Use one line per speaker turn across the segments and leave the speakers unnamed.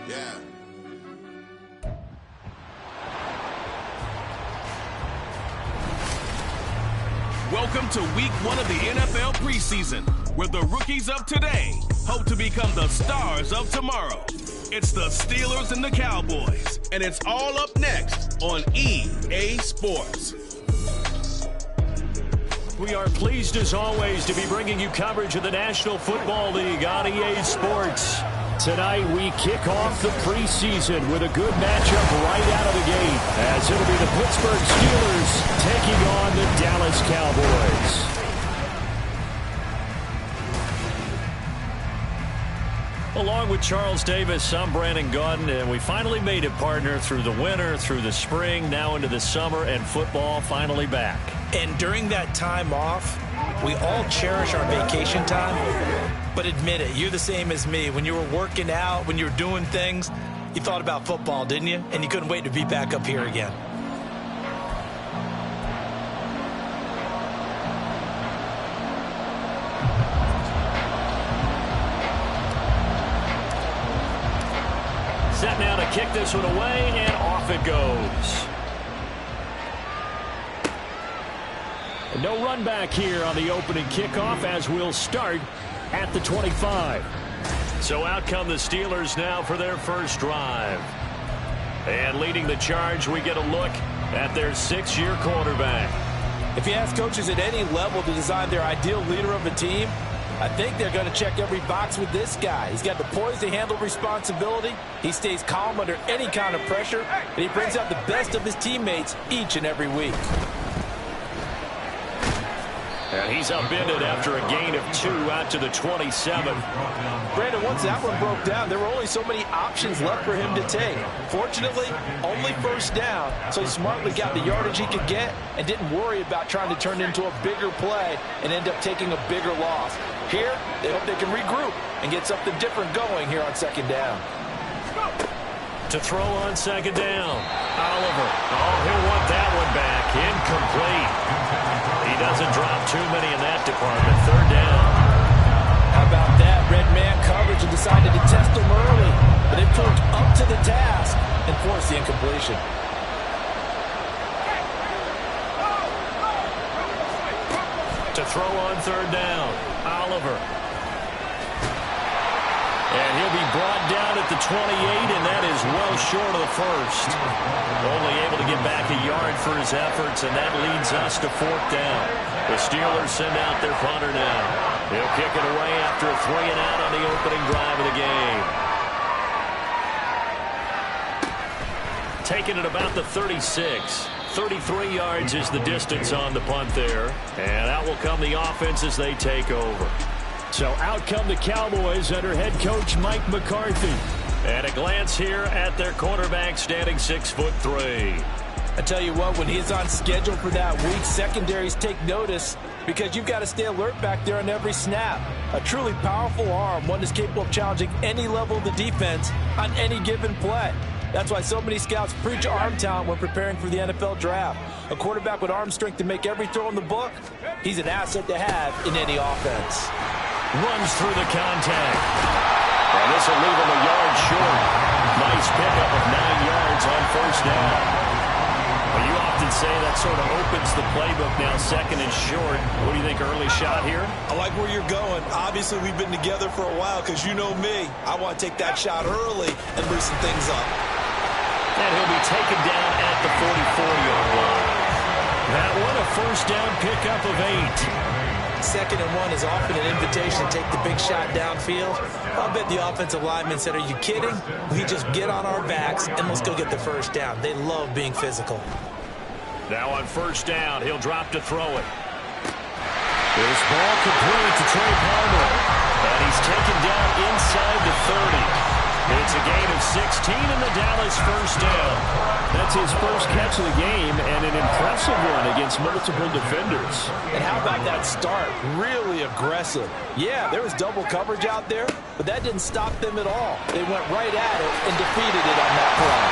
Yeah.
Welcome to week 1 of the NFL preseason, where the rookies of today hope to become the stars of tomorrow. It's the Steelers and the Cowboys, and it's all up next on EA Sports.
We are pleased, as always, to be bringing you coverage of the National Football League on EA Sports. Tonight, we kick off the preseason with a good matchup right out of the gate, as it'll be the Pittsburgh Steelers taking on the Dallas Cowboys. Along with Charles Davis, I'm Brandon Gaudin, and we finally made it, partner, through the winter, through the spring, now into the summer, and football finally back.
And during that time off, we all cherish our vacation time. But admit it, you're the same as me. When you were working out, when you were doing things, you thought about football, didn't you? And you couldn't wait to be back up here again.
Set now to kick this one away, and off it goes. No run back here on the opening kickoff, as we'll start at the 25. So out come the Steelers now for their first drive. And leading the charge, we get a look at their 6-year quarterback.
If you ask coaches at any level to design their ideal leader of a team, I think they're going to check every box with this guy. He's got the poise to handle responsibility. He stays calm under any kind of pressure, and he brings out the best of his teammates each and every week.
And he's upended after a gain of 2 out to the 27.
Brandon, once that one broke down, there were only so many options left for him to take. Fortunately, only first down, so he smartly got the yardage he could get and didn't worry about trying to turn it into a bigger play and end up taking a bigger loss. Here, they hope they can regroup and get something different going here on second down.
To throw on second down, Oliver. Oh, he'll want that one back. Incomplete. He doesn't drop too many in that department. Third down.
How about that? Red man coverage and decided to test him early, but they proved up to the task and forced the incompletion.
To throw on third down, Oliver. And he'll be brought down at the 28, and that is well short of the first. Only able to get back a yard for his efforts, and that leads us to fourth down. The Steelers send out their punter now. He'll kick it away after a 3-and-out on the opening drive of the game. Taking it about the 36. 33 yards is the distance on the punt there. And out will come the offense as they take over. So out come the Cowboys under head coach Mike McCarthy. And a glance here at their quarterback, standing 6'3".
I tell you what, when he's on schedule for that week, secondaries take notice because you've got to stay alert back there on every snap. A truly powerful arm, one that's capable of challenging any level of the defense on any given play. That's why so many scouts preach arm talent when preparing for the NFL draft. A quarterback with arm strength to make every throw in the book, he's an asset to have in any offense.
Runs through the contact. And this will leave him a yard short. Nice pickup of 9 yards on first down. Well, you often say that sort of opens the playbook now, second and short. What do you think, early shot here?
I like where you're going. Obviously, we've been together for a while because you know me. I want to take that shot early and loosen things up.
And he'll be taken down at the 44-yard line. That one, a first down pickup of 8.
Second and 1 is often an invitation to take the big shot downfield. I'll bet the offensive lineman said, are you kidding? We just get on our backs and let's go get the first down. They love being physical.
Now on first down, he'll drop to throw it. This ball complete to Trey Palmer. And he's taken down inside the 30. It's a gain of 16 in the Dallas first down. That's his first catch of the game and an impressive one against multiple defenders.
And how about that start? Really aggressive. Yeah, there was double coverage out there, but that didn't stop them at all. They went right at it and defeated it on that play.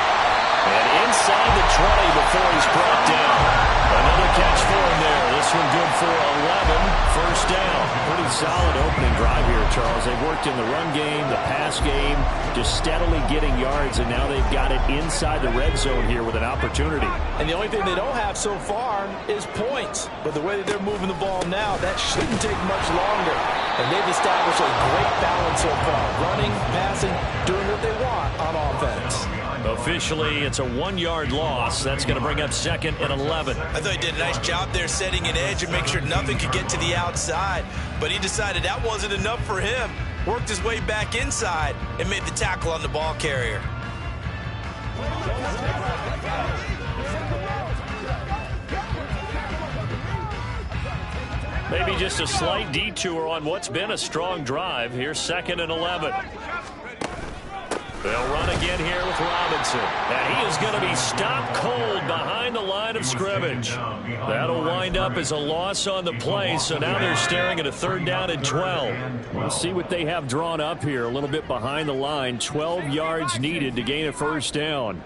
And inside the 20 before he's brought down. Another catch for him there. This one good for 11. First down. Pretty solid opening drive here, Charles. They've worked in the run game, the pass game, just steadily getting yards, and now they've got it inside the red zone here with an opportunity.
And the only thing they don't have so far is points. But the way that they're moving the ball now, that shouldn't take much longer. And they've established a great balance so far. Running, passing, doing what they want on offense.
Officially, it's a 1-yard loss. That's going to bring up 2nd and 11.
I thought he did a nice job there setting an edge and make sure nothing could get to the outside. But he decided that wasn't enough for him. Worked his way back inside and made the tackle on the ball carrier.
Maybe just a slight detour on what's been a strong drive. Here's 2nd and 11. They'll run again here with Robinson. And he is going to be stopped cold behind the line of scrimmage. That'll wind up as a loss on the play, so now they're staring at a 3rd down and 12. We'll see what they have drawn up here a little bit behind the line. 12 yards needed to gain a 1st down.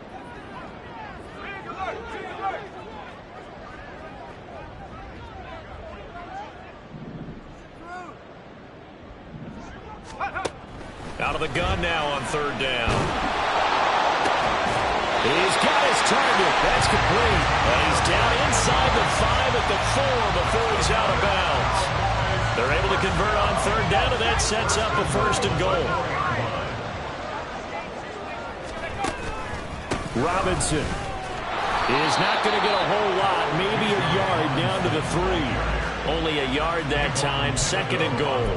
Out of the gun now on 3rd down. He's got his target. That's complete. And he's down inside the 5 at the 4 before he's out of bounds. They're able to convert on 3rd down, and that sets up a 1st and goal. Robinson is not going to get a whole lot, maybe a yard down to the 3. Only a yard that time, 2nd and goal.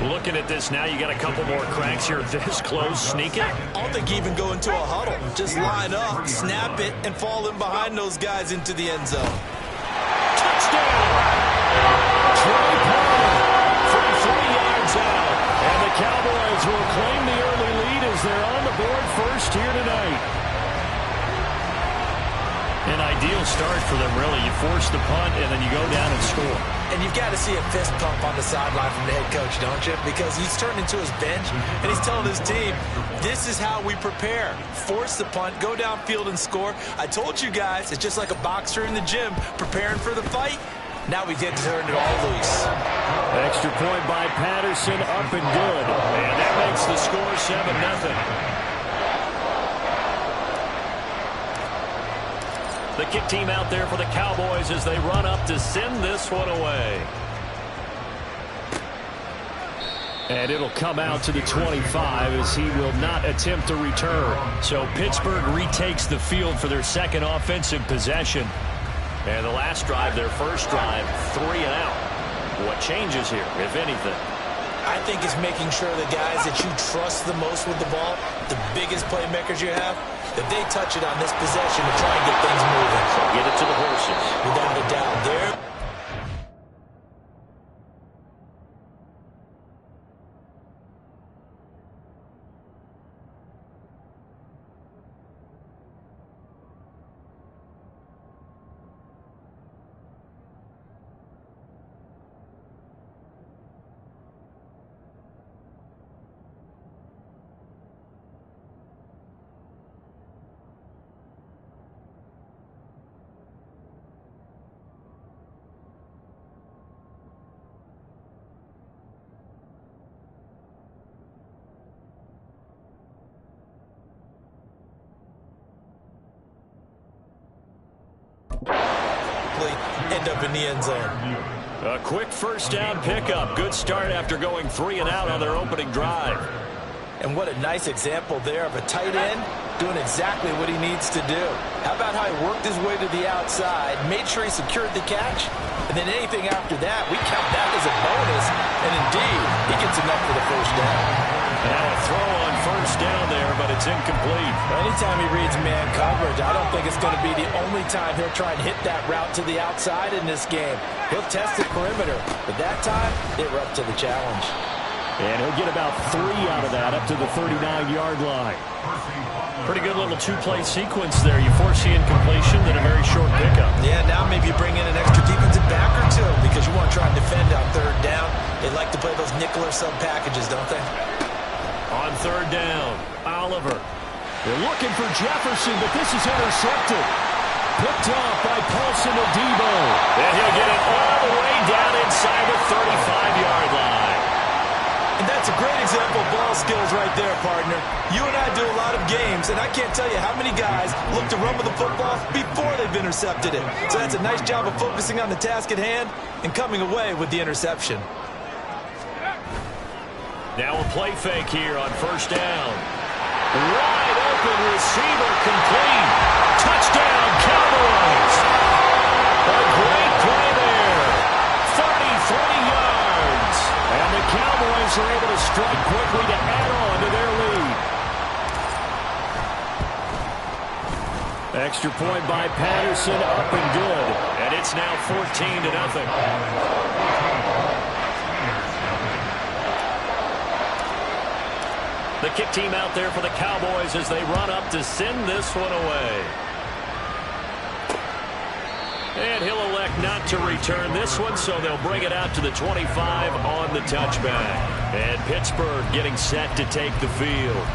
Looking at this now, you got a couple more cracks here this close. Sneak it.
I don't think you even go into a huddle. Just line up, snap it, and fall in behind those guys into the end zone.
Touchdown! Trey Palmer from 3 yards out. And the Cowboys will claim the early lead as they're on the board first here tonight. An ideal start for them, really. You force the punt, and then you go down and score.
And you've got to see a fist pump on the sideline from the head coach, don't you? Because he's turned into his bench, and he's telling his team, this is how we prepare. Force the punt, go downfield and score. I told you guys, it's just like a boxer in the gym preparing for the fight. Now we get to turn it all loose.
Extra point by Patterson, up and good. And that makes the score 7-0. The kick team out there for the Cowboys as they run up to send this one away. And it'll come out to the 25 as he will not attempt to return. So Pittsburgh retakes the field for their 2nd offensive possession. And the last drive, their first drive, 3 and out. What changes here, if anything?
I think it's making sure the guys that you trust the most with the ball, the biggest playmakers you have, that they touch it on this possession to try and get things moving.
So get it to the horses.
Without a doubt. There. End up in the end zone.
A quick 1st down pickup. Good start after going 3 and out on their opening drive.
And what a nice example there of a tight end doing exactly what he needs to do. How about how he worked his way to the outside, made sure he secured the catch, and then anything after that, we count that as a bonus. And indeed, he gets enough for the 1st down.
Now a throw on 1st down there, but it's incomplete.
Anytime he reads man coverage, I don't think it's going to be the only time he'll try and hit that route to the outside in this game. He'll test the perimeter, but that time, they were up to the challenge.
And he'll get about 3 out of that, up to the 39-yard line. Pretty good little 2-play sequence there. You force the incompletion, then a very short pickup.
Yeah, now maybe you bring in an extra defensive back or two because you want to try and defend on 3rd down. They like to play those nickel or sub packages, don't they?
On 3rd down, Oliver. They're looking for Jefferson, but this is intercepted. Picked off by Paulson Adebo. And he'll get it all the way down inside the 35-yard line.
And that's a great example of ball skills right there, partner. You and I do a lot of games, and I can't tell you how many guys look to run with the football before they've intercepted it. So that's a nice job of focusing on the task at hand and coming away with the interception.
Now a play fake here on first down. Wide open receiver complete. Touchdown, Cowboys. A great play there. 33 yards. And the Cowboys are able to strike quickly to add on to their lead. Extra point by Patterson, up and good. And it's now 14-0. The kick team out there for the Cowboys as they run up to send this one away. And he'll elect not to return this one, so they'll bring it out to the 25 on the touchback. And Pittsburgh getting set to take the field.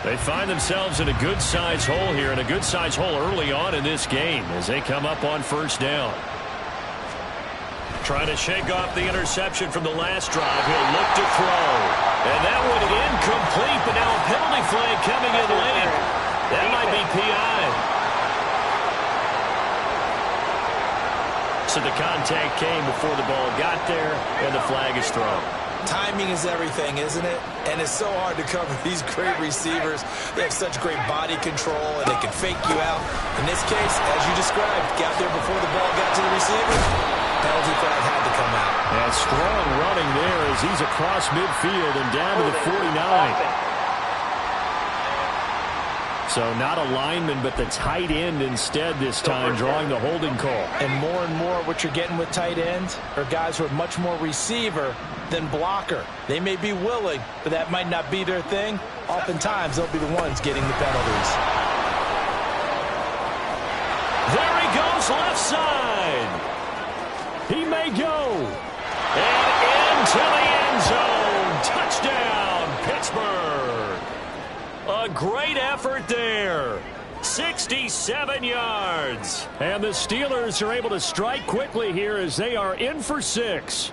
They find themselves in a good-sized hole here, and a good-sized hole early on in this game as they come up on first down. Trying to shake off the interception from the last drive. He'll look to throw. And that one incomplete, but now a penalty flag coming in late. That might be PI. So the contact came before the ball got there, and the flag is thrown.
Timing is everything, isn't it? And it's so hard to cover these great receivers. They have such great body control, and they can fake you out. In this case, as you described, got there before the ball got to the receiver. Penalty flag had to come out.
And strong running there as he's across midfield and down to the 49. So not a lineman, but the tight end instead this time, drawing the holding call.
And more what you're getting with tight ends are guys who are much more receiver than blocker. They may be willing, but that might not be their thing. Oftentimes, they'll be the ones getting the penalties.
There he goes, left side. He may go. And into the end zone. Touchdown, Pittsburgh. A great effort there. 67 yards. And the Steelers are able to strike quickly here as they are in for 6.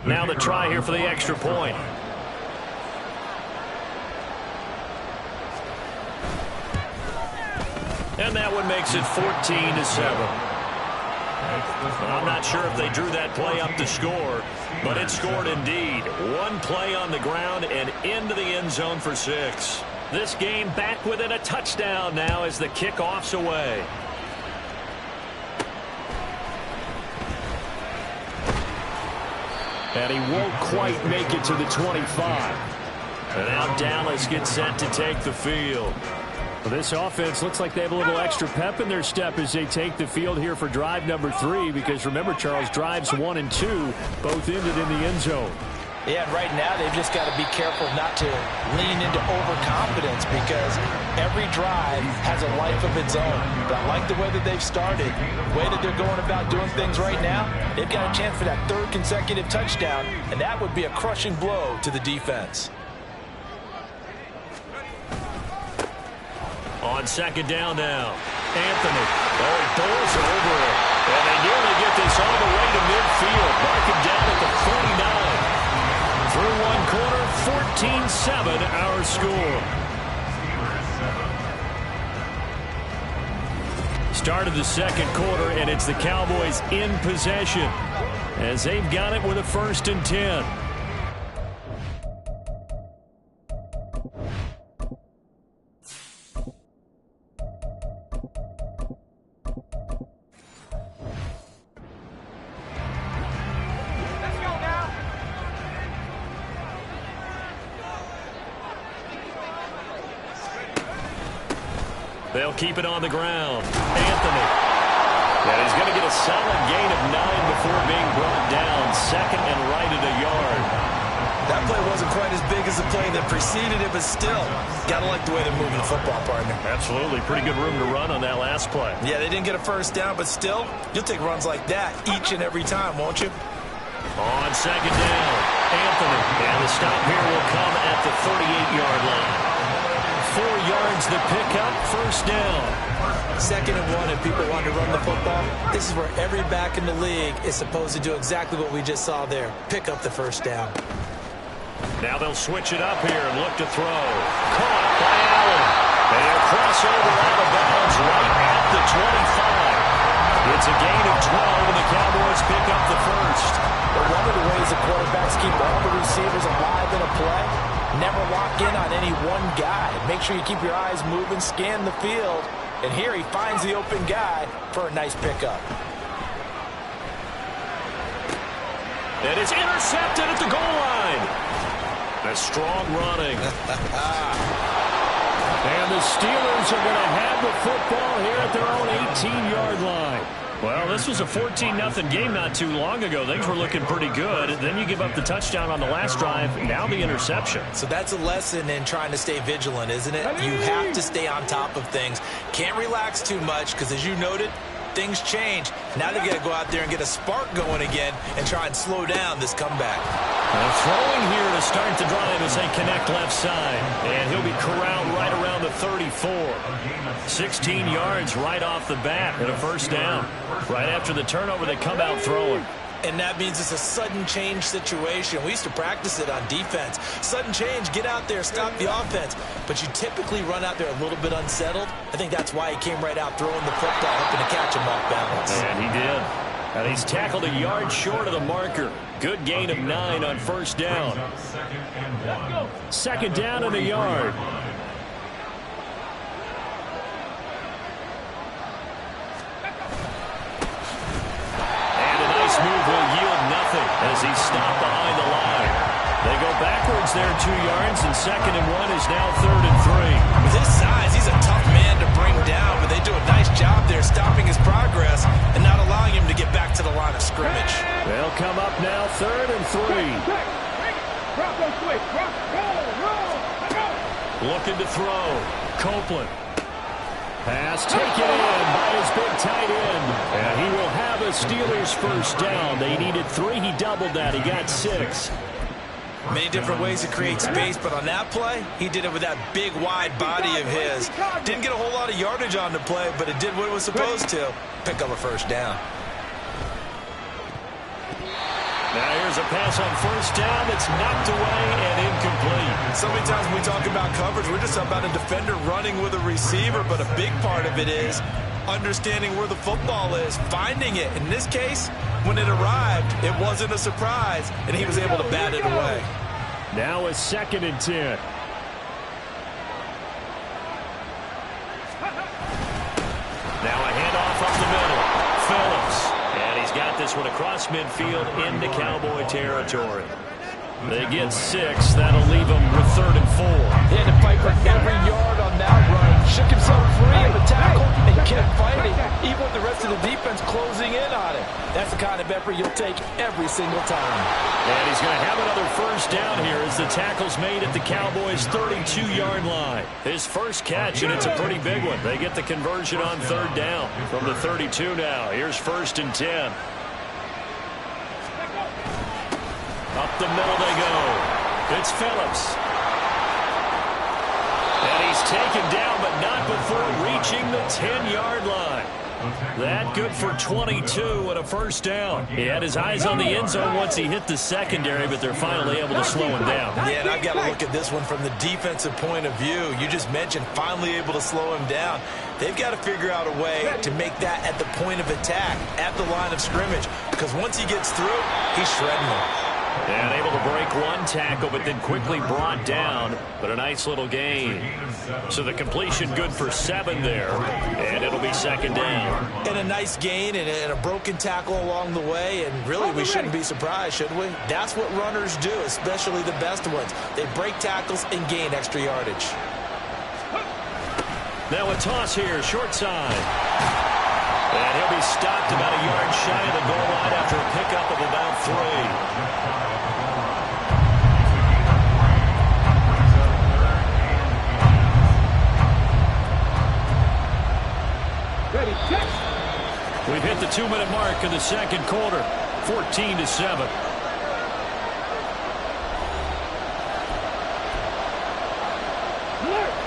Now the try here for the extra point. And that one makes it 14-7. I'm not sure if they drew that play up to score, but it scored indeed. One play on the ground and into the end zone for 6. This game back within a touchdown now as the kickoff's away. And he won't quite make it to the 25. And now Dallas gets set to take the field. Well, this offense looks like they have a little extra pep in their step as they take the field here for drive number 3, because remember, Charles, drives 1 and 2 both ended in the end zone.
Yeah, and right now they've just got to be careful not to lean into overconfidence, because every drive has a life of its own. But I like the way that they've started, the way that they're going about doing things right now. They've got a chance for that 3rd consecutive touchdown, and that would be a crushing blow to the defense.
On second down now, Anthony. Oh, he throws over it. And they nearly get this all the way to midfield. Mark him down at the 49. Through one quarter, 14-7 our score. Start of the second quarter, and it's the Cowboys in possession as they've got it with a 1st and 10. They'll keep it on the ground. Anthony. And he's going to get a solid gain of 9 before being brought down. 2nd and right at a yard.
That play wasn't quite as big as the play that preceded it, but still, got to like the way they're moving the football, partner.
Absolutely. Pretty good room to run on that last play.
Yeah, they didn't get a 1st down, but still, you'll take runs like that each and every time, won't you?
On second down, Anthony. And the stop here will come at the 38-yard line. 4 yards the pickup, first down.
2nd and 1, and people want to run the football. This is where every back in the league is supposed to do exactly what we just saw there. Pick up the first down.
Now they'll switch it up here and look to throw. Caught by Allen. And a crossover out of bounds right at the 25. It's a gain of 12, and the Cowboys pick up the first.
But one of the ways the quarterbacks keep all the receivers alive in a play, never lock in on any one guy. Make sure you keep your eyes moving, scan the field. And here he finds the open guy for a nice pickup.
And it's intercepted at the goal line. A strong running. And the Steelers are going to have the football here at their own 18-yard line. Well, this was a 14-0 game not too long ago. Things were looking pretty good. Then you give up the touchdown on the last drive. Now the interception.
So that's a lesson in trying to stay vigilant, isn't it? You have to stay on top of things. Can't relax too much because, as you noted, things change. Now they've got to go out there and get a spark going again and try and slow down this comeback.
Throwing here to start the drive as they connect left side. And he'll be corralled right around the 34. 16 yards right off the bat and a first down. Right after the turnover, they come out throwing.
And that means it's a sudden change situation. We used to practice it on defense. Sudden change, get out there, stop the offense. But you typically run out there a little bit unsettled. I think that's why he came right out throwing the football, hoping to catch him off balance.
And he did. And he's tackled a yard short of the marker. Good gain of 9 on first down. 2nd down and a yard. Move will yield nothing as he's stopped behind the line. They go backwards there 2 yards, and 2nd and 1 is now 3rd and 3.
With his size, he's a tough man to bring down, but they do a nice job there stopping his progress and not allowing him to get back to the line of scrimmage.
They'll come up now 3rd and 3. Looking to throw. Copeland. Pass taken in by his big tight end. And he will have a Steelers first down. They needed 3. He doubled that. He got 6.
Many different ways to create space, but on that play, he did it with that big, wide body of his. Didn't get a whole lot of yardage on the play, but it did what it was supposed to. Pick up a first down.
Now here's a pass on first down that's knocked away and incomplete.
So many times when we talk about coverage, we're just about a defender running with a receiver, but a big part of it is understanding where the football is, finding it. In this case, when it arrived, it wasn't a surprise, and he was able to bat it away.
Now a 2nd and 10. Now a handoff up the middle. Phillips. And he's got this one across midfield into Cowboy territory. They get 6. That'll leave them with 3rd and 4.
He had to fight for every yard on that run. Shook himself free of the tackle and kept fighting, even with the rest of the defense closing in on him. That's the kind of effort you'll take every single time.
And he's going to have another first down here as the tackle's made at the Cowboys' 32-yard line. His first catch, and it's a pretty big one. They get the conversion on 3rd down from the 32 now. Here's 1st and 10. Up the middle they go. It's Phillips. And he's taken down, but not before reaching the 10-yard line. That good for 22 and a first down. He had his eyes on the end zone once he hit the secondary, but they're finally able to slow him down.
Yeah, and I've got to look at this one from the defensive point of view. You just mentioned finally able to slow him down. They've got to figure out a way to make that at the point of attack, at the line of scrimmage, because once he gets through, he's shredding them.
And able to break one tackle, but then quickly brought down. But a nice little gain. So the completion good for 7 there. And it'll be 2nd down.
And a nice gain and a broken tackle along the way. And really, we shouldn't be surprised, should we? That's what runners do, especially the best ones. They break tackles and gain extra yardage.
Now a toss here, short side. And he'll be stopped about a yard shy of the goal line after a pickup of about 3. We've hit the 2-minute mark in the 2nd quarter, 14-7.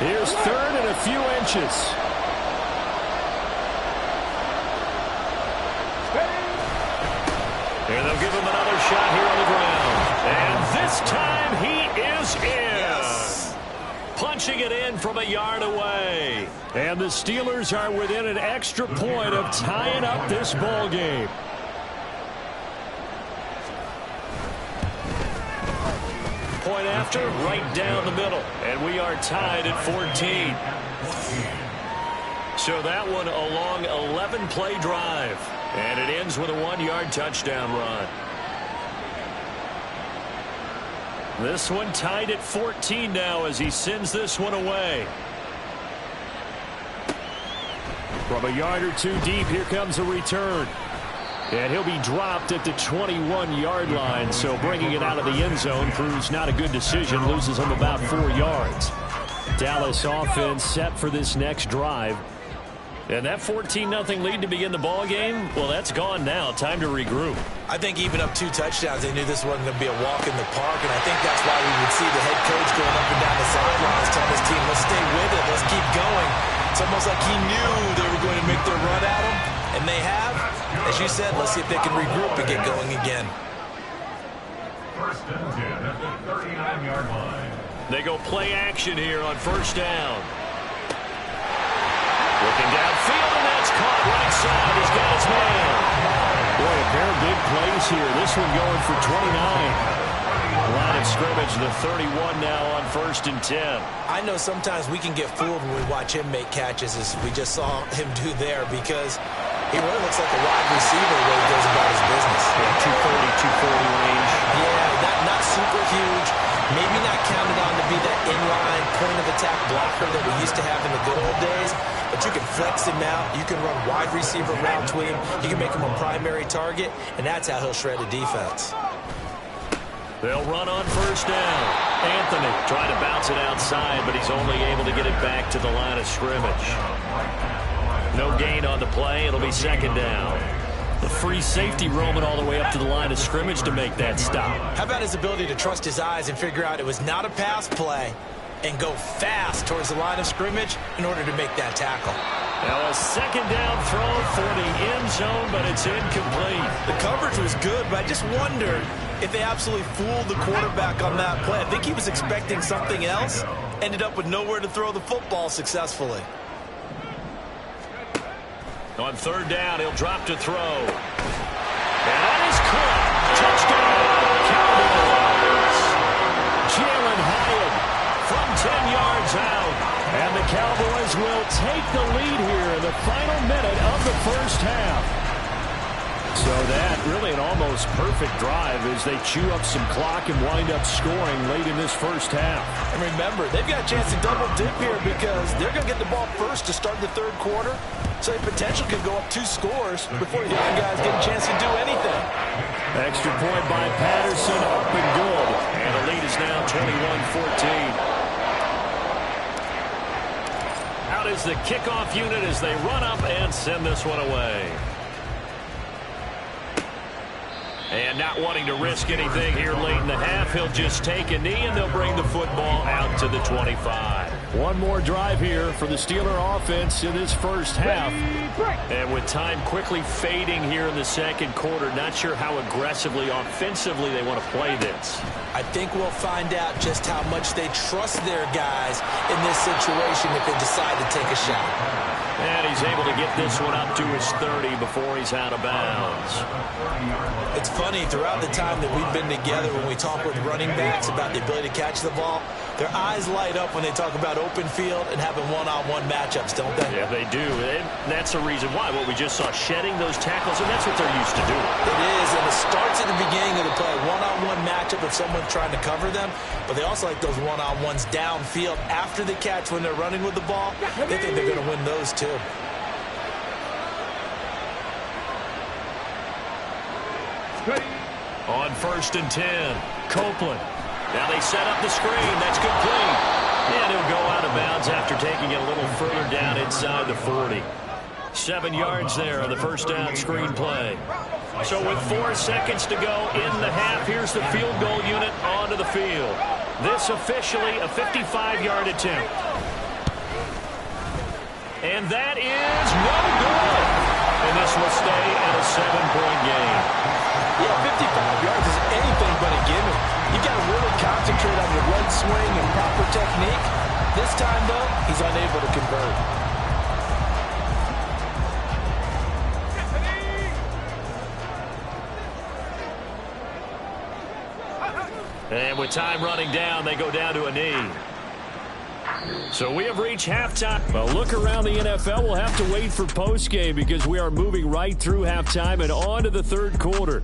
Here's third and a few inches. And they'll give him another shot here on the ground. And this time he is in. Yes. Punching it in from a yard away. And the Steelers are within an extra point of tying up this ball game. Point after, right down the middle. And we are tied at 14. So that one a long 11-play drive. And it ends with a 1-yard touchdown run. This one tied at 14 now as he sends this one away. From a yard or two deep, here comes a return. And he'll be dropped at the 21-yard line, so bringing it out of the end zone proves not a good decision, loses him about 4 yards. Dallas offense set for this next drive. And that 14-0 lead to begin the ball game, well, that's gone now. Time to regroup.
I think even up 2 touchdowns, they knew this wasn't going to be a walk in the park, and I think that's why we would see the head coach going up and down the sidelines telling his team, let's stay with it, let's keep going. It's almost like he knew they were going to make their run at him, and they have. As you said, let's see if they can regroup and get going again.
First and 10 at the 39-yard line.
They go play action here on first down. Looking downfield, and that's caught right side. He's got his man. Boy, a pair of big plays here. This one going for 29. Line of scrimmage, the 31 now on first and 10.
I know sometimes we can get fooled when we watch him make catches, as we just saw him do there, because he really looks like a wide receiver the way he goes about his business.
Yeah, 240 range.
Yeah, not super huge. Maybe not counted on to be that inline point-of-attack blocker that we used to have in the good old days. But you can flex him out. You can run wide receiver routes with him. You can make him a primary target, and that's how he'll shred a defense.
They'll run on first down. Anthony trying to bounce it outside, but he's only able to get it back to the line of scrimmage. No gain on the play. It'll be second down. The free safety roaming all the way up to the line of scrimmage to make that stop.
How about his ability to trust his eyes and figure out it was not a pass play and go fast towards the line of scrimmage in order to make that tackle.
Now a second down throw for the end zone, but it's incomplete.
The coverage was good, but I just wonder if they absolutely fooled the quarterback on that play. I think he was expecting something else, ended up with nowhere to throw the football successfully.
On third down, he'll drop to throw. And that is caught. Touchdown, Cowboys. Jalen Hyatt from 10 yards out. And the Cowboys will take the lead here in the final minute of the first half. So that really an almost perfect drive as they chew up some clock and wind up scoring late in this first half.
And remember, they've got a chance to double dip here because they're going to get the ball first to start the third quarter. So they potentially could go up 2 scores before the other guys get a chance to do anything.
Extra point by Patterson, up and good. And the lead is now 21-14. Out is the kickoff unit as they run up and send this one away. And not wanting to risk anything here late in the half, he'll just take a knee and they'll bring the football out to the 25. One more drive here for the Steeler offense in this first half. And with time quickly fading here in the second quarter, not sure how aggressively, offensively they want to play this.
I think we'll find out just how much they trust their guys in this situation if they decide to take a shot.
And he's able to get this one up to his 30 before he's out of bounds.
It's funny, throughout the time that we've been together, when we talk with running backs about the ability to catch the ball, their eyes light up when they talk about open field and having one-on-one matchups, don't they?
Yeah, they do. And that's the reason why. What we just saw, shedding those tackles, and that's what they're used to doing.
It is, and it starts at the beginning of the play. One-on-one matchup if someone's trying to cover them, but they also like those one-on-ones downfield after the catch when they're running with the ball. They think they're going to win those too.
On first and 10, Copeland. Now they set up the screen. That's complete. And he'll go out of bounds after taking it a little further down inside the 40. 7 yards there on the first down screen play. So with 4 seconds to go in the half, here's the field goal unit onto the field. This officially a 55-yard attempt. And that is no good. And this will stay at a 7-point game.
Yeah, 55 yards is anything but a gimme. You got to really concentrate on your right swing and proper technique. This time, though, he's unable to convert.
And with time running down, they go down to a knee. So we have reached halftime.
Well, look around the NFL. We'll have to wait for postgame because we are moving right through halftime and on to the third quarter.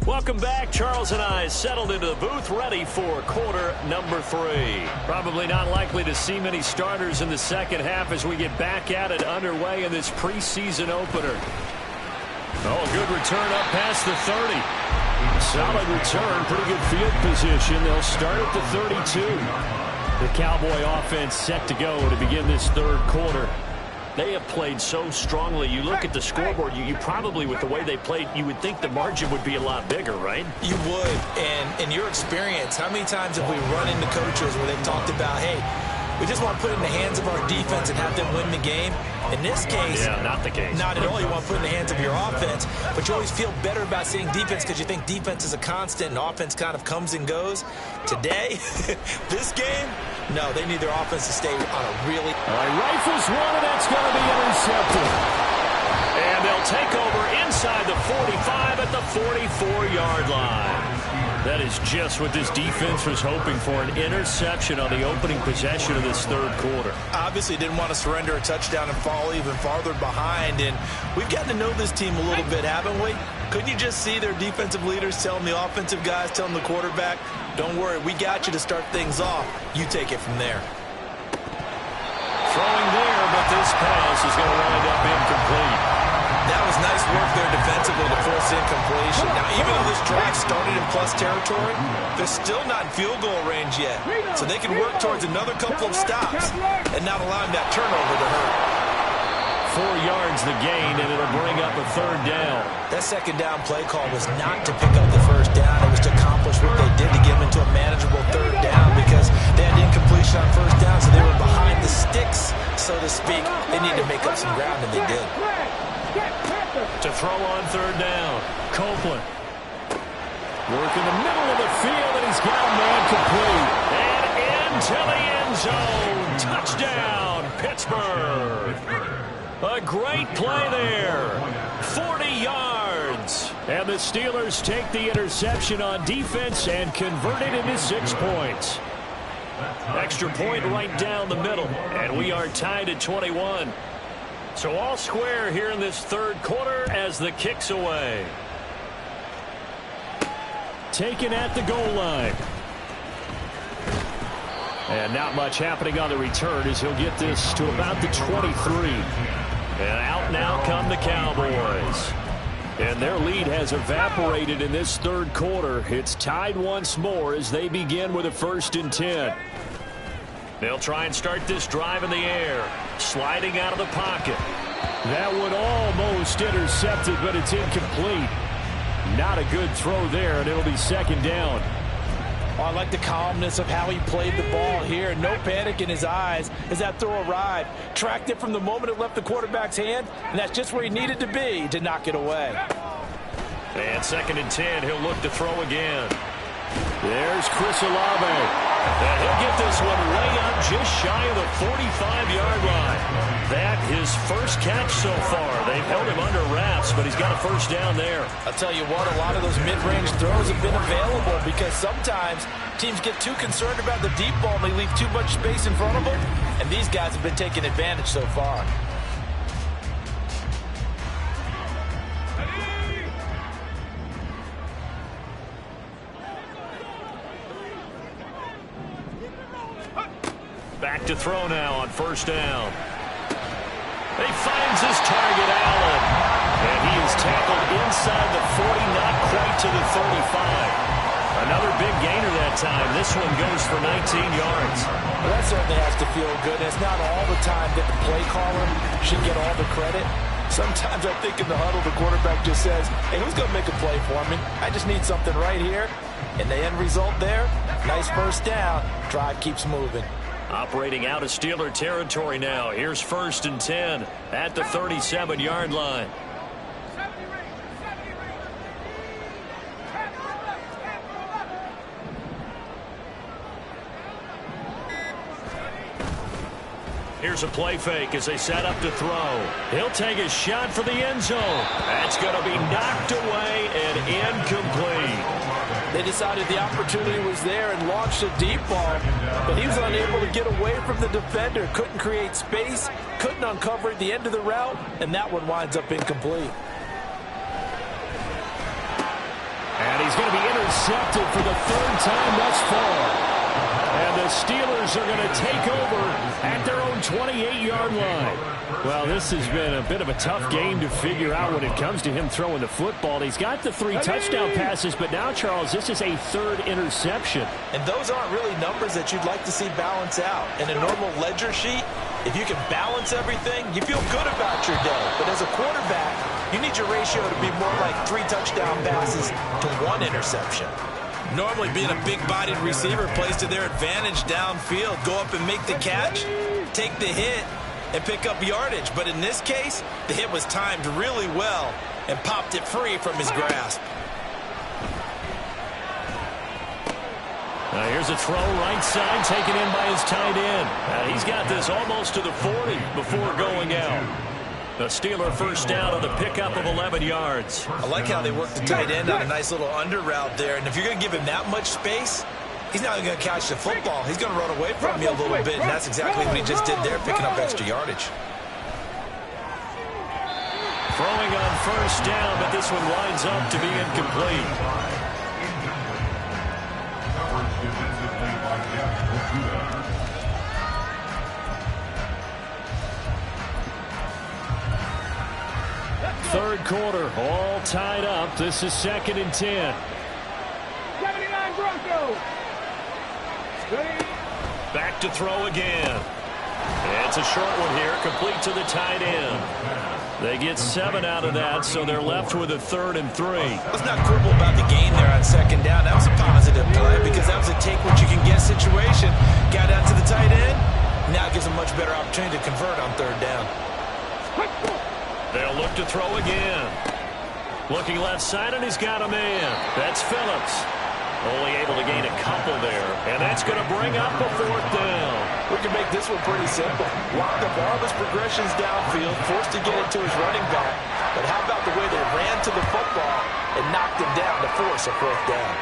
Welcome back. Charles and I settled into the booth, ready for quarter number 3. Probably not likely to see many starters in the second half as we get back at it underway in this preseason opener. Oh, a good return up past the 30. Solid return, pretty good field position. They'll start at the 32. The Cowboy offense set to go to begin this third quarter. They have played so strongly. You look at the scoreboard, you probably, with the way they played, you would think the margin would be a lot bigger, right?
You would. And in your experience, how many times have we run into coaches where they've talked about, hey, we just want to put it in the hands of our defense and have them win the game? In this case,
yeah, not the case.
Not at all. You want to put it in the hands of your offense, but you always feel better about saying defense because you think defense is a constant and offense kind of comes and goes. Today, this game, no, they need their offense to stay on a really...
All right, rifles one, and that's going to be intercepted.
And they'll take over inside the 45 at the 44-yard line.
That is just what this defense was hoping for, an interception on the opening possession of this third quarter.
Obviously didn't want to surrender a touchdown and fall even farther behind, and we've gotten to know this team a little bit, haven't we? Couldn't you just see their defensive leaders telling the offensive guys, telling the quarterback, don't worry, we got you to start things off. You take it from there.
Throwing there, but this pass is going to wind up incomplete.
That was nice work there defensively to force incompletion. Now, even though this drive started in plus territory, they're still not in field goal range yet. So they can work towards another couple of stops and not allowing that turnover to hurt.
4 yards the gain, and it'll bring up a third down.
That second down play call was not to pick up the first down. It was to accomplish what they did to get them into a manageable third down because they had incompletion on first down, so they were behind the sticks, so to speak. They need to make up some ground, and they did.
To throw on third down,
Copeland. Work in the middle of the field, and he's got a man complete.
And into the end zone. Touchdown, Pittsburgh. A great play there. 40 yards.
And the Steelers take the interception on defense and convert it into 6 points.
Extra point right down the middle. And we are tied at 21. So all square here in this third quarter as the kick's away.
Taken at the goal line. And not much happening on the return as he'll get this to about the 23.
And out now come the Cowboys.
And their lead has evaporated in this third quarter. It's tied once more as they begin with a 1st and 10.
They'll try and start this drive in the air. Sliding out of the pocket.
That one almost intercepted, but it's incomplete. Not a good throw there, and it'll be 2nd down.
Oh, I like the calmness of how he played the ball here. No panic in his eyes as that throw arrived. Tracked it from the moment it left the quarterback's hand, and that's just where he needed to be to knock it away.
And 2nd and 10, he'll look to throw again.
There's Chris Olave.
And he'll get this one way up just shy of the 45-yard line. That his first catch so far. They've held him under wraps, but he's got a 1st down there.
I'll tell you what, a lot of those mid-range throws have been available because sometimes teams get too concerned about the deep ball and they leave too much space in front of them. And these guys have been taking advantage so far.
Back to throw now on 1st down. He finds his target, Allen. And he is tackled inside the 40, not quite to the 35. Another big gainer that time. This one goes for 19 yards.
Well, that certainly has to feel good. And it's not all the time that the play caller should get all the credit. Sometimes I think in the huddle, the quarterback just says, hey, who's going to make a play for me? I just need something right here. And the end result there, nice 1st down. Drive keeps moving.
Operating out of Steeler territory now. Here's 1st and 10 at the 37-yard line. Here's a play fake as they set up to throw. He'll take a shot for the end zone. That's going to be knocked away and incomplete.
They decided the opportunity was there and launched a deep ball, but he was unable to get away from the defender. Couldn't create space, couldn't uncover at the end of the route, and that one winds up incomplete.
And he's going to be intercepted for the 3rd time thus far. And the Steelers are going to take over at their own 28-yard line. Well, this has been a bit of a tough game to figure out when it comes to him throwing the football. He's got the 3 touchdown passes, but now, Charles, this is a 3rd interception.
And those aren't really numbers that you'd like to see balance out. In a normal ledger sheet, if you can balance everything, you feel good about your day. But as a quarterback, you need your ratio to be more like 3 touchdown passes to 1 interception.
Normally, being a big-bodied receiver plays to their advantage downfield. Go up and make the catch, take the hit, and pick up yardage. But in this case, the hit was timed really well and popped it free from his grasp.
Now here's a throw right side taken in by his tight end. He's got this almost to the 40 before going out. The Steeler 1st down on the pickup of 11 yards.
I like how they work the tight end on a nice little under route there. And if you're going to give him that much space, he's not going to catch the football. He's going to run away from you a little bit, and that's exactly what he just did there, picking up extra yardage.
Throwing on 1st down, but this one winds up to be incomplete. Third quarter, all tied up. This is 2nd and 10.
79 Broncos.
Back to throw again. It's a short one here, complete to the tight end. They get 7 out of that, so they're left with a 3rd and 3.
Let's not quibble about the gain there on 2nd down. That was a positive play because that was a take-what-you-can-get situation. Got out to the tight end. Now it gives a much better opportunity to convert on 3rd down.
They'll look to throw again. Looking left side, and he's got a man. That's Phillips. Only able to gain a couple there. And that's going to bring up a 4th down.
We can make this one pretty simple. Lock up all his progressions downfield, forced to get it to his running back. But how about the way they ran to the football and knocked him down to force a 4th down?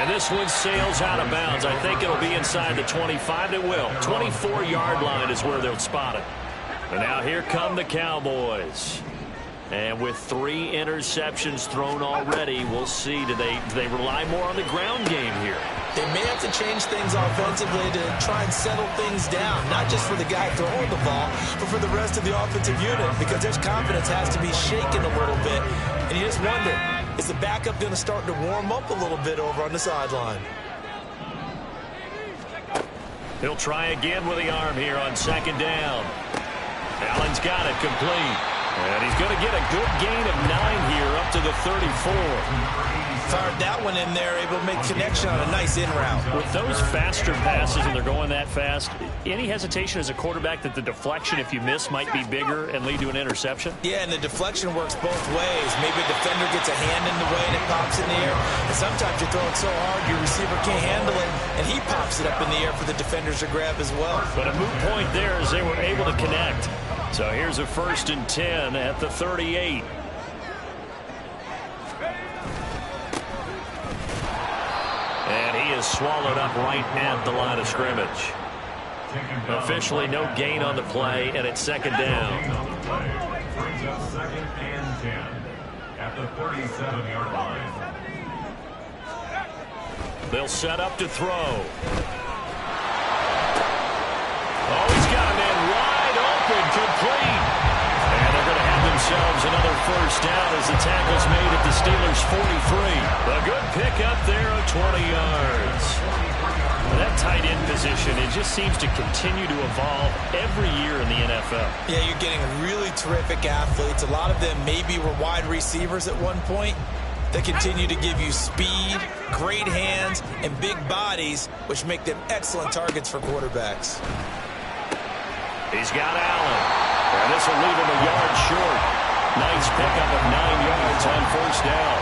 And this one sails out of bounds. I think it'll be inside the 25. It will. 24-yard line is where they'll spot it. And now here come the Cowboys. And with 3 interceptions thrown already, we'll see. Do they rely more on the ground game here?
They may have to change things offensively to try and settle things down, not just for the guy throwing the ball, but for the rest of the offensive unit, because their confidence has to be shaken a little bit. And you just wonder, is the backup going to start to warm up a little bit over on the sideline?
He'll try again with the arm here on 2nd down. Allen's got it complete. And he's going to get a good gain of 9 here up to the 34.
Fired that one in there, able to make connection on a nice in route.
With those faster passes and they're going that fast, any hesitation as a quarterback that the deflection, if you miss, might be bigger and lead to an interception?
Yeah, and the deflection works both ways. Maybe a defender gets a hand in the way and it pops in the air. And sometimes you're throwing so hard your receiver can't handle it, and he pops it up in the air for the defenders to grab as well.
But a moot point there as they were able to connect. So here's a 1st and 10 at the 38. And he is swallowed up right at the line of scrimmage. Officially no gain on the play, and it's 2nd down.
Brings us 2nd and 10 at the 37-yard line.
They'll set up to throw. Oh, he's got a man wide open, complete. And they're going to have themselves another 1st down as the tackle's made at the Steelers' 43. A good pickup there of 20 yards. That tight end position, it just seems to continue to evolve every year in the NFL.
Yeah, you're getting really terrific athletes. A lot of them maybe were wide receivers at one point. They continue to give you speed, great hands, and big bodies, which make them excellent targets for quarterbacks.
He's got Allen. And this will leave him a yard short. Nice pickup of 9 yards on first down.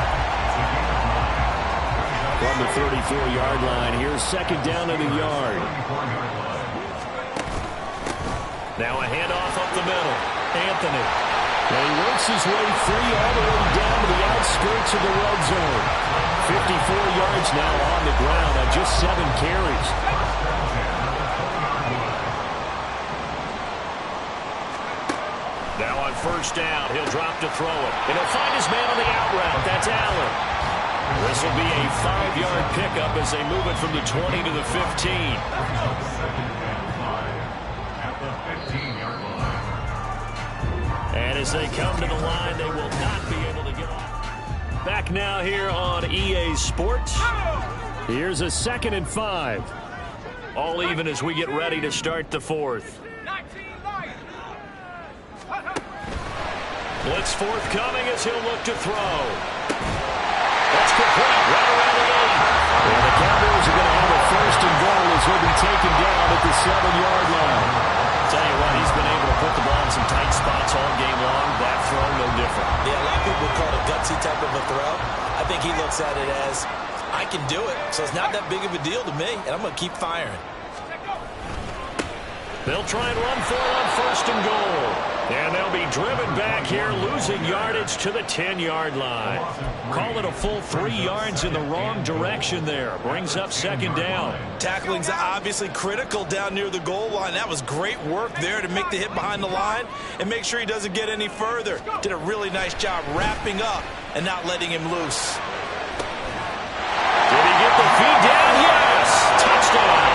From the 34-yard line, here's second down in the yard.
Now a handoff up the middle. Anthony.
And he works his way free all the way down to the outskirts of the red zone. 54 yards now on the ground on just 7 carries.
Now on first down, he'll drop to throw it. And he'll find his man on the out route. That's Allen. This will be a 5-yard pickup as they move it from the 20 to the 15. And as they come to the line, they will not be able to get off.
Back now here on EA Sports. Here's a 2nd and 5.
All even as we get ready to start the 4th. Blitz forthcoming as he'll look to throw. That's complete. Right around the 8.
And the Cowboys are going to have a 1st and goal as he'll be taken down at the 7-yard line.
Tell you what, he's been able to put the ball in some tight spots all game long. That throw, no different.
Yeah, a lot of people call it a gutsy type of a throw. I think he looks at it as, I can do it, so it's not that big of a deal to me, and I'm going to keep firing.
They'll try and run for it on 1st and goal. And they'll be driven back here, losing yardage to the 10-yard line. Call it a full 3 yards in the wrong direction there. Brings up 2nd down.
Tackling's obviously critical down near the goal line. That was great work there to make the hit behind the line and make sure he doesn't get any further. Did a really nice job wrapping up and not letting him loose.
Did he get the feed down? Yes! Touchdown!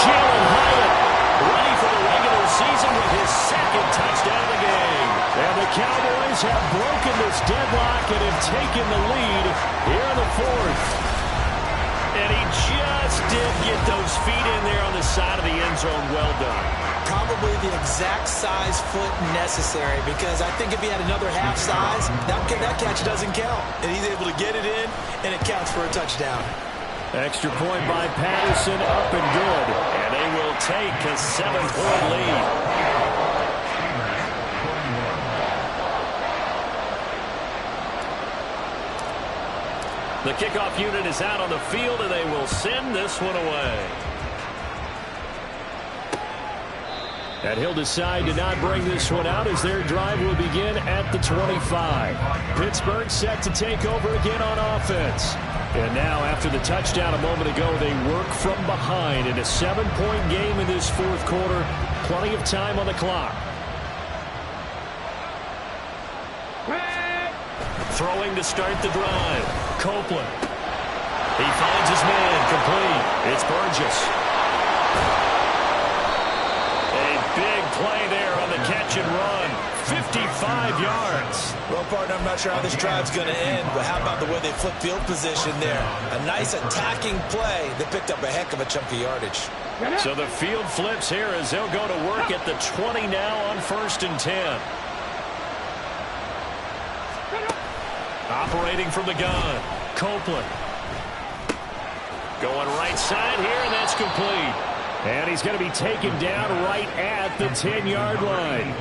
Jalen Hyatt ready for the regular season with his 2nd touchdown of the game.
And the Cowboys have broken this deadlock and have taken the lead here in the 4th.
And he just did get those feet in there on the side of the end zone. Well done.
Probably the exact size foot necessary, because I think if he had another half size, that catch doesn't count. And he's able to get it in, and it counts for a touchdown.
Extra point by Patterson, up and good.
And they will take a 7-point lead. The kickoff unit is out on the field, and they will send this one away.
And he'll decide to not bring this one out as their drive will begin at the 25. Pittsburgh set to take over again on offense. And now, after the touchdown a moment ago, they work from behind in a 7-point game in this 4th quarter. Plenty of time on the clock.
Throwing to start the drive. Copeland. He finds his man. Complete. It's Burgess. A big play there on the catch and run. 55 yards.
Well, partner, I'm not sure how this drive's going to end, but how about the way they flip field position there? A nice attacking play that picked up a heck of a chunk of yardage.
So the field flips here as they'll go to work at the 20 now on 1st and 10. Operating from the gun. Copeland. Going right side here, and that's complete.
And he's going to be taken down right at the 10-yard line.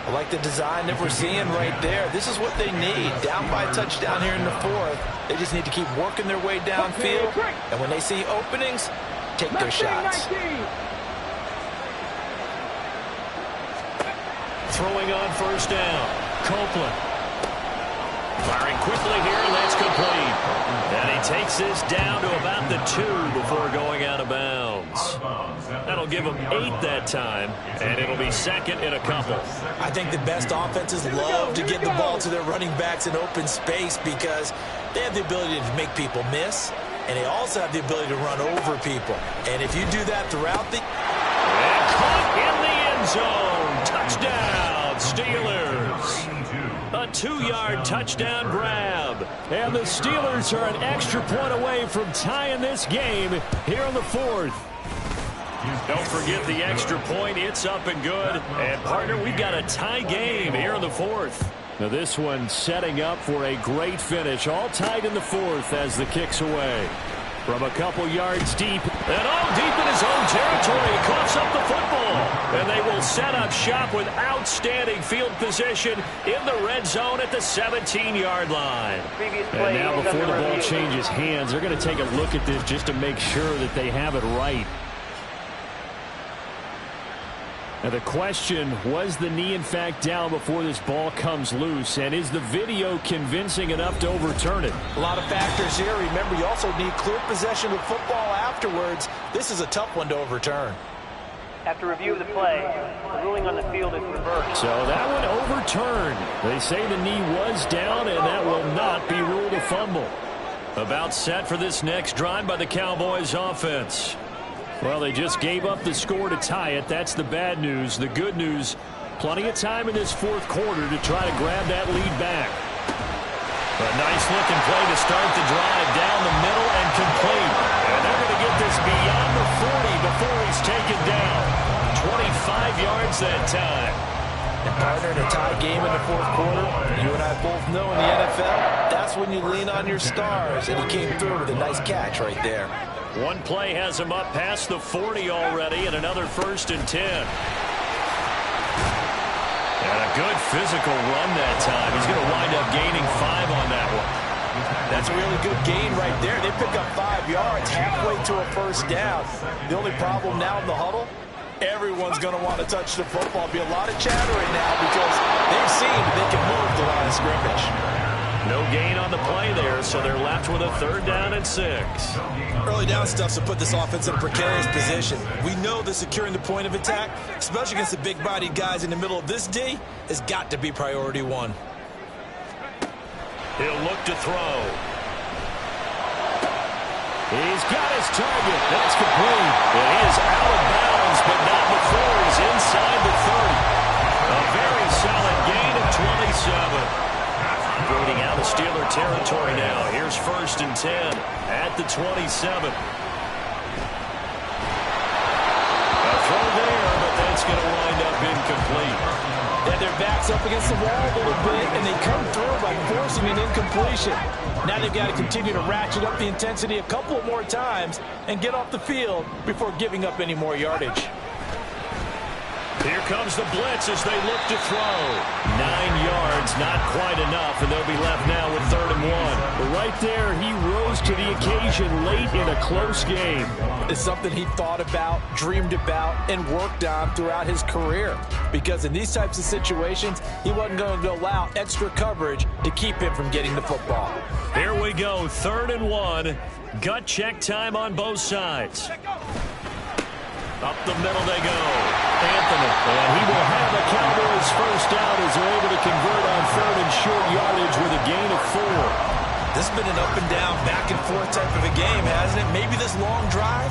I like the design that we're seeing right there. This is what they need. Down by a touchdown here in the 4th. They just need to keep working their way downfield. And when they see openings, take their shots.
Throwing on 1st down. Copeland. Firing quickly here, and that's complete. And he takes this down to about the 2 before going out of bounds. That'll give him 8 that time, and it'll be 2nd in a couple.
I think the best offenses love to get the ball to their running backs in open space because they have the ability to make people miss, and they also have the ability to run over people. And if you do that throughout the...
And caught in the end zone. Touchdown, Steelers. A 2-yard touchdown grab.
And the Steelers are an extra point away from tying this game here in the 4th.
Don't forget the extra point. It's up and good. And, partner, we've got a tie game here in the 4th.
Now this one setting up for a great finish. All tied in the 4th as the kick's away. From a couple yards deep, and all deep in his own territory, he coughs up the football. And they will set up shop with outstanding field position in the red zone at the 17-yard line. And now before the ball changes hands, they're going to take a look at this just to make sure that they have it right. Now the question, was the knee in fact down before this ball comes loose? And is the video convincing enough to overturn it?
A lot of factors here. Remember, you also need clear possession of football afterwards. This is a tough one to overturn.
After review of the play, the ruling on the field is reversed.
So that one overturned. They say the knee was down, and that will not be ruled a fumble. About set for this next drive by the Cowboys offense. Well, they just gave up the score to tie it. That's the bad news. The good news, plenty of time in this fourth quarter to try to grab that lead back. A nice-looking play to start the drive down the middle and complete. And they're going to get this beyond the 40 before he's taken down. 25 yards that time.
And partner, in a tie game in the fourth quarter, you and I both know in the NFL, that's when you lean on your stars. And he came through with a nice catch right there.
One play has him up past the 40 already, and another 1st and 10. And a good physical run that time. He's going to wind up gaining 5 on that one.
That's a really good gain right there. They pick up 5 yards halfway to a first down. The only problem now in the huddle, everyone's going to want to touch the football. Be a lot of chattering now because they've seen they can move the line of scrimmage.
No gain on the play there, so they're left with a 3rd down and 6.
Early down stuff to put this offense in a precarious position. We know that securing the point of attack, especially against the big-bodied guys in the middle of this D, has got to be priority 1.
He'll look to throw. He's got his target. That's complete. And he is out of bounds, but not before he's inside the 30. A very solid gain of 27. Moving out of Steeler territory now. Here's 1st and 10 at the 27. A throw there, but that's going to wind up incomplete.
And their backs up against the wall a little bit, and they come through by forcing an incompletion. Now they've got to continue to ratchet up the intensity a couple more times and get off the field before giving up any more yardage.
Here comes the blitz as they look to throw. 9 yards, not quite enough, and they'll be left now with 3rd and 1. But right there, he rose to the occasion late in a close game.
It's something he thought about, dreamed about, and worked on throughout his career. Because in these types of situations, he wasn't going to allow extra coverage to keep him from getting the football.
Here we go, 3rd and 1. Gut check time on both sides. Up the middle they go. Anthony. And he will have the Cowboys 1st down as they're able to convert on 3rd and short yardage with a gain of 4.
This has been an up and down, back and forth type of a game, hasn't it? Maybe this long drive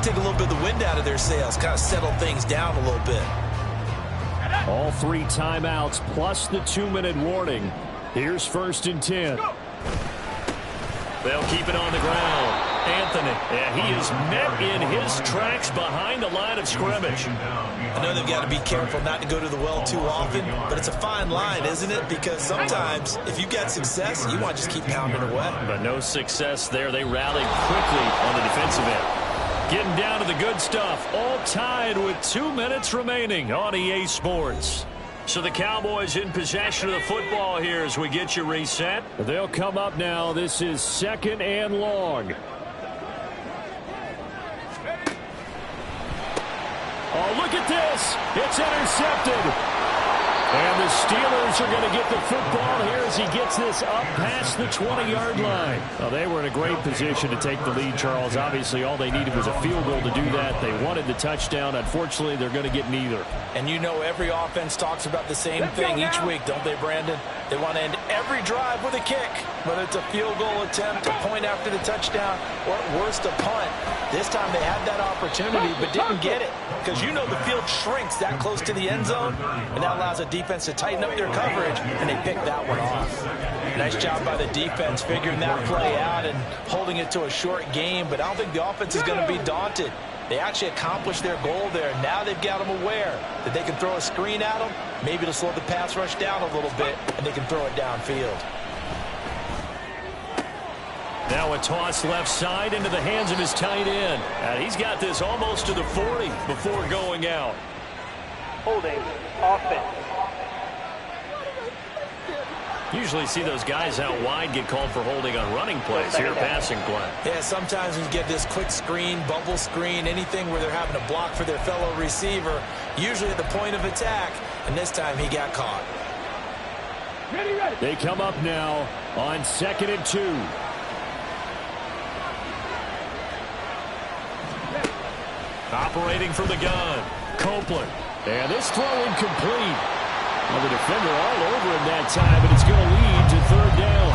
take a little bit of the wind out of their sails, kind of settle things down a little bit.
All 3 timeouts plus the 2-minute warning. Here's 1st and 10. They'll keep it on the ground. Anthony, and he is met in his tracks behind the line of scrimmage.
I know they've got to be careful not to go to the well too often, but it's a fine line, isn't it? Because sometimes, if you've got success, you want to just keep pounding away.
But no success there. They rallied quickly on the defensive end. Getting down to the good stuff. All tied with 2 minutes remaining on EA Sports. So the Cowboys in possession of the football here as we get you reset. They'll come up now. This is 2nd and long. Oh, look at this. It's intercepted. And the Steelers are going to get the football here as he gets this up past the 20-yard line. Well, they were in a great position to take the lead, Charles. Obviously, all they needed was a field goal to do that. They wanted the touchdown. Unfortunately, they're going to get neither.
And you know every offense talks about the same thing each week, don't they, Brandon? They want to end every drive with a kick, whether it's a field goal attempt, a point after the touchdown, or at worst, a punt. This time they had that opportunity but didn't get it because you know the field shrinks that close to the end zone, and that allows a defense to tighten up their coverage, and they picked that one off. Nice job by the defense figuring that play out and holding it to a short game, but I don't think the offense is going to be daunted. They actually accomplished their goal there. Now they've got them aware that they can throw a screen at them, maybe to slow the pass rush down a little bit, and they can throw it downfield.
Now a toss left side into the hands of his tight end. And he's got this almost to the 40 before going out.
Holding, offense.
Usually see those guys out wide get called for holding on running plays. Here, passing play.
Yeah, sometimes when you get this quick screen, bubble screen, anything where they're having to block for their fellow receiver, usually at the point of attack, and this time he got caught.
They come up now on 2nd and 2. Operating from the gun, Copeland. And this throw incomplete. Well, the defender all over him that time, but it's going to lead to 3rd down.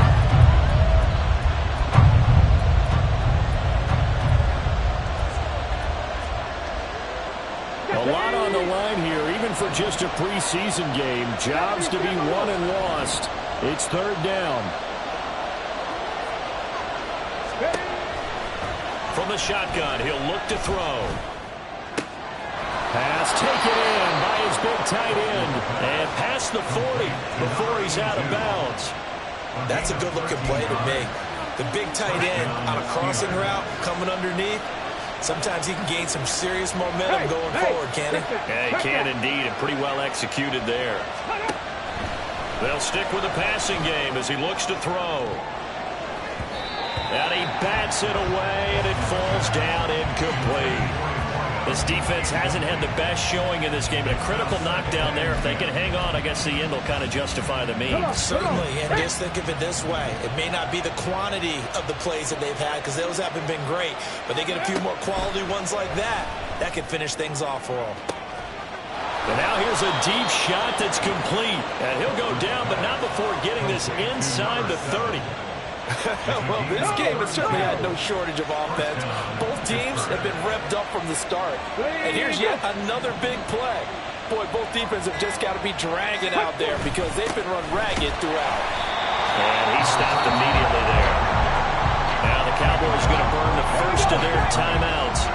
A lot on the line here, even for just a preseason game. Jobs to be won and lost. It's 3rd down. From the shotgun, he'll look to throw. Pass taken in by his big tight end. And past the 40 before he's out of bounds.
That's a good-looking play to me. The big tight end on a crossing route coming underneath. Sometimes he can gain some serious momentum going forward, can't he?
Yeah, he can indeed, and pretty well executed there. They'll stick with the passing game as he looks to throw. And he bats it away, and it falls down incomplete. This defense hasn't had the best showing in this game, and a critical knockdown there. If they can hang on, I guess the end will kind of justify the means.
Certainly, and just think of it this way. It may not be the quantity of the plays that they've had, because those haven't been great, but they get a few more quality ones like that. That could finish things off for them.
And now here's a deep shot that's complete. And he'll go down, but not before getting this inside the 30.
Well, this game has certainly had no shortage of offense. Both teams have been revved up from the start. And here's yet another big play. Boy, both defenses have just got to be dragging out there because they've been run ragged throughout.
And he stopped immediately there. Now the Cowboys going to burn the first of their timeouts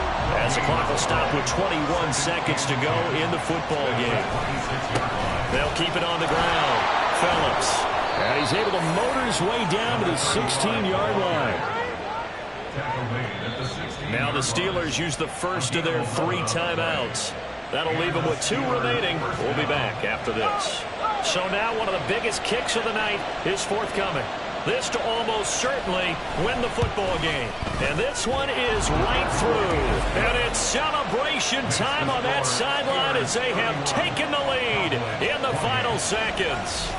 as the clock will stop with 21 seconds to go in the football game. They'll keep it on the ground. Phillips. And he's able to motor his way down to the 16-yard line. Now the Steelers use the first of their 3 timeouts. That'll leave them with 2 remaining. We'll be back after this. So now one of the biggest kicks of the night is forthcoming. This to almost certainly win the football game. And this one is right through. And it's celebration time on that sideline as they have taken the lead in the final seconds.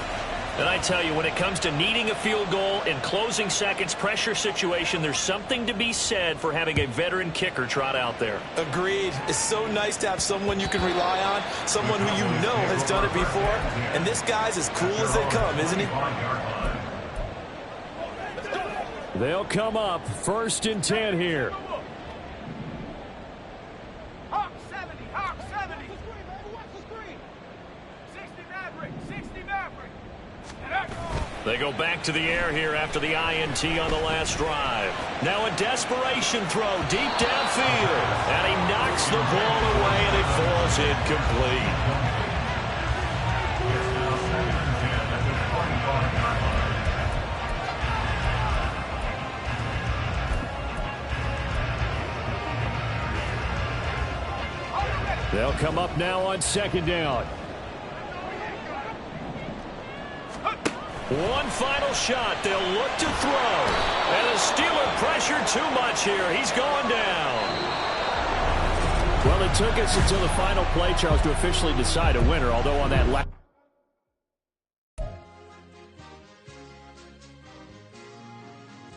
And I tell you, when it comes to needing a field goal in closing seconds pressure situation, there's something to be said for having a veteran kicker trot out there.
Agreed. It's so nice to have someone you can rely on, someone who you know has done it before. And this guy's as cool as they come, isn't he?
They'll come up 1st and 10 here.
Hawk 70, Hawk 70. Watch the screen. 60 Maverick, 60 Maverick.
They go back to the air here after the INT on the last drive. Now a desperation throw deep downfield. And he knocks the ball away, and it falls incomplete. They'll come up now on 2nd down. One final shot. They'll look to throw. And the Steeler pressure too much here. He's going down. Well, it took us until the final play, Charles, to officially decide a winner, although on that last